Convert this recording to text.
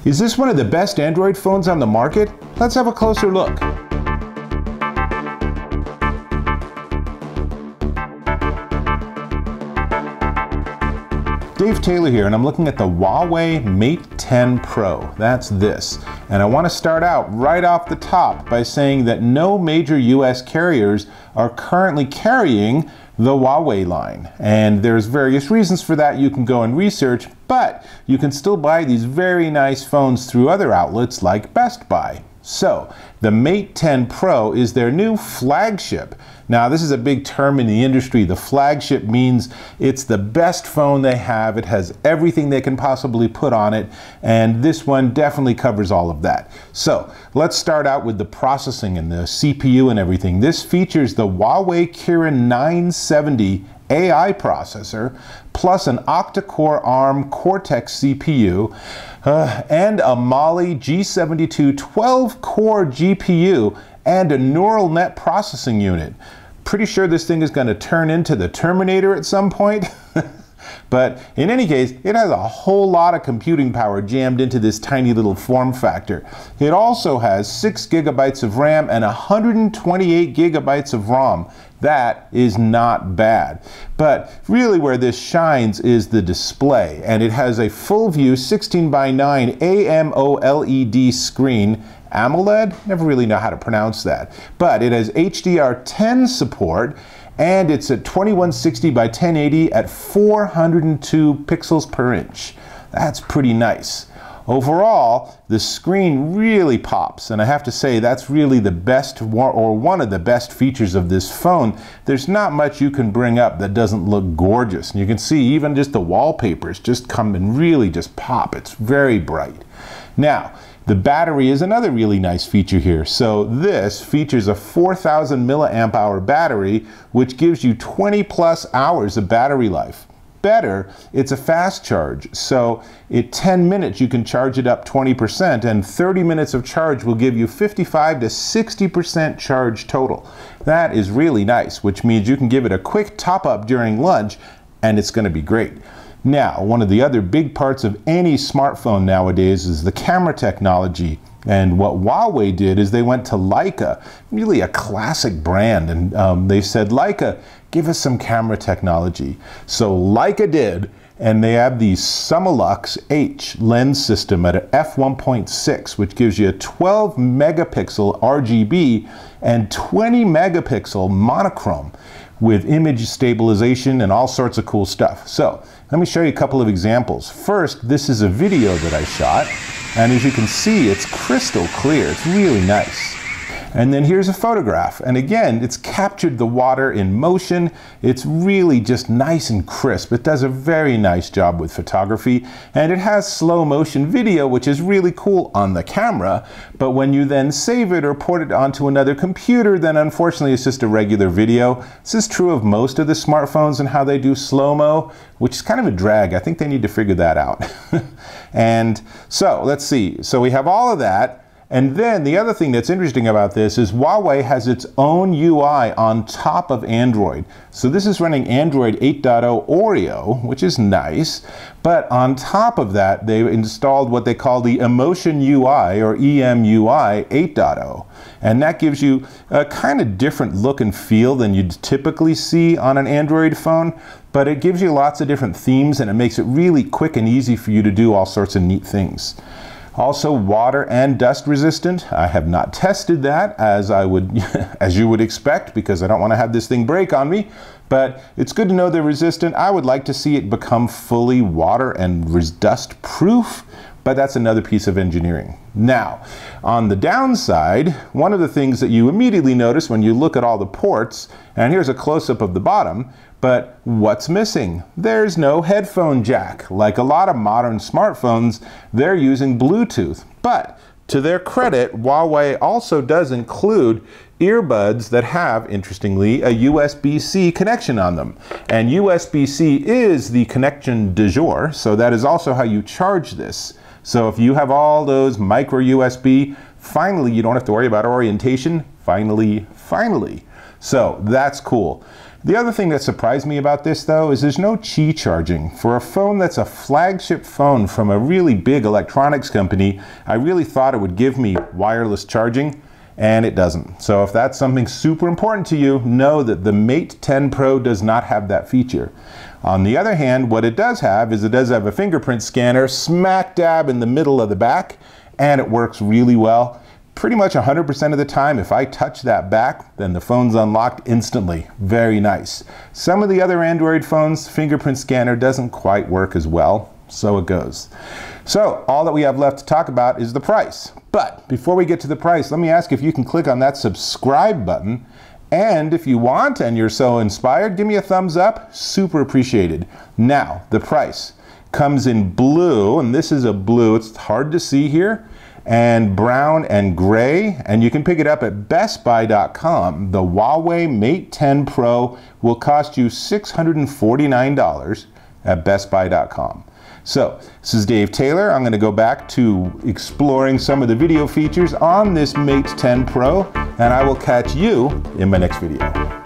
Is this one of the best Android phones on the market? Let's have a closer look. Dave Taylor here, and I'm looking at the Huawei Mate 10 Pro. That's this. And I want to start out right off the top by saying that no major US carriers are currently carrying the Huawei line. And there's various reasons for that. You can go and research, but you can still buy these very nice phones through other outlets like Best Buy. So, the Mate 10 Pro is their new flagship. Now, this is a big term in the industry. The flagship means it's the best phone they have. It has everything they can possibly put on it, and this one definitely covers all of that. So, let's start out with the processing and the CPU and everything. This features the Huawei Kirin 970 AI processor, plus an octa-core ARM Cortex CPU, and a Mali G72 12-core GPU, and a neural net processing unit. Pretty sure this thing is going to turn into the Terminator at some point. But in any case, it has a whole lot of computing power jammed into this tiny little form factor. It also has 6 gigabytes of RAM and 128 gigabytes of ROM. That is not bad. But really where this shines is the display, and it has a full view 16:9 AMOLED screen. AMOLED? Never really know how to pronounce that. But it has HDR10 support, and it's at 2160 by 1080 at 402 pixels per inch. That's pretty nice. Overall, the screen really pops, and I have to say that's really the best, or one of the best features of this phone. There's not much you can bring up that doesn't look gorgeous. And you can see even just the wallpapers just come and really just pop. It's very bright. Now, the battery is another really nice feature here. So this features a 4000 milliamp hour battery, which gives you 20 plus hours of battery life. Better, it's a fast charge. So in 10 minutes you can charge it up 20%, and 30 minutes of charge will give you 55 to 60% charge total. That is really nice, which means you can give it a quick top up during lunch and it's going to be great. Now, one of the other big parts of any smartphone nowadays is the camera technology. And what Huawei did is they went to Leica, really a classic brand, and they said, Leica, give us some camera technology. So Leica did, and they have the Summilux H lens system at an f1.6, which gives you a 12 megapixel RGB and 20 megapixel monochrome with image stabilization and all sorts of cool stuff. So let me show you a couple of examples. First, this is a video that I shot, and as you can see, it's crystal clear. It's really nice. And then here's a photograph, and again, it's captured the water in motion. It's really just nice and crisp. It does a very nice job with photography, and it has slow motion video, which is really cool on the camera, but when you then save it or port it onto another computer, then unfortunately it's just a regular video. This is true of most of the smartphones and how they do slow-mo, which is kind of a drag. I think they need to figure that out. And so let's see. So we have all of that. And then the other thing that's interesting about this is Huawei has its own UI on top of Android. So this is running Android 8.0 Oreo, which is nice. But on top of that, they installed what they call the Emotion UI, or EMUI 8.0. And that gives you a kind of different look and feel than you'd typically see on an Android phone. But it gives you lots of different themes, and it makes it really quick and easy for you to do all sorts of neat things. Also water and dust resistant. I have not tested that as you would expect, because I don't want to have this thing break on me, but it's good to know they're resistant. I would like to see it become fully water and dust proof, but that's another piece of engineering. Now, on the downside, one of the things that you immediately notice when you look at all the ports, and here's a close-up of the bottom, but what's missing? There's no headphone jack. Like a lot of modern smartphones, they're using Bluetooth. But to their credit, Huawei also does include earbuds that have, interestingly, a USB-C connection on them. And USB-C is the connection du jour, so that is also how you charge this. So if you have all those micro USB, finally you don't have to worry about orientation. Finally. So that's cool. The other thing that surprised me about this though is there's no Qi charging. For a phone that's a flagship phone from a really big electronics company, I really thought it would give me wireless charging, and it doesn't. So if that's something super important to you, know that the Mate 10 Pro does not have that feature. On the other hand, what it does have is it does have a fingerprint scanner smack dab in the middle of the back, and it works really well. Pretty much 100% of the time, if I touch that back, then the phone's unlocked instantly. Very nice. Some of the other Android phones, fingerprint scanner doesn't quite work as well. So it goes. So all that we have left to talk about is the price. But before we get to the price, let me ask if you can click on that subscribe button. And if you want and you're so inspired, give me a thumbs up. Super appreciated. Now, the price comes in blue, and this is a blue. It's hard to see here. And brown and gray, and you can pick it up at bestbuy.com. The Huawei Mate 10 Pro will cost you $649 at bestbuy.com. So, this is Dave Taylor. I'm going to go back to exploring some of the video features on this Mate 10 Pro, and I will catch you in my next video.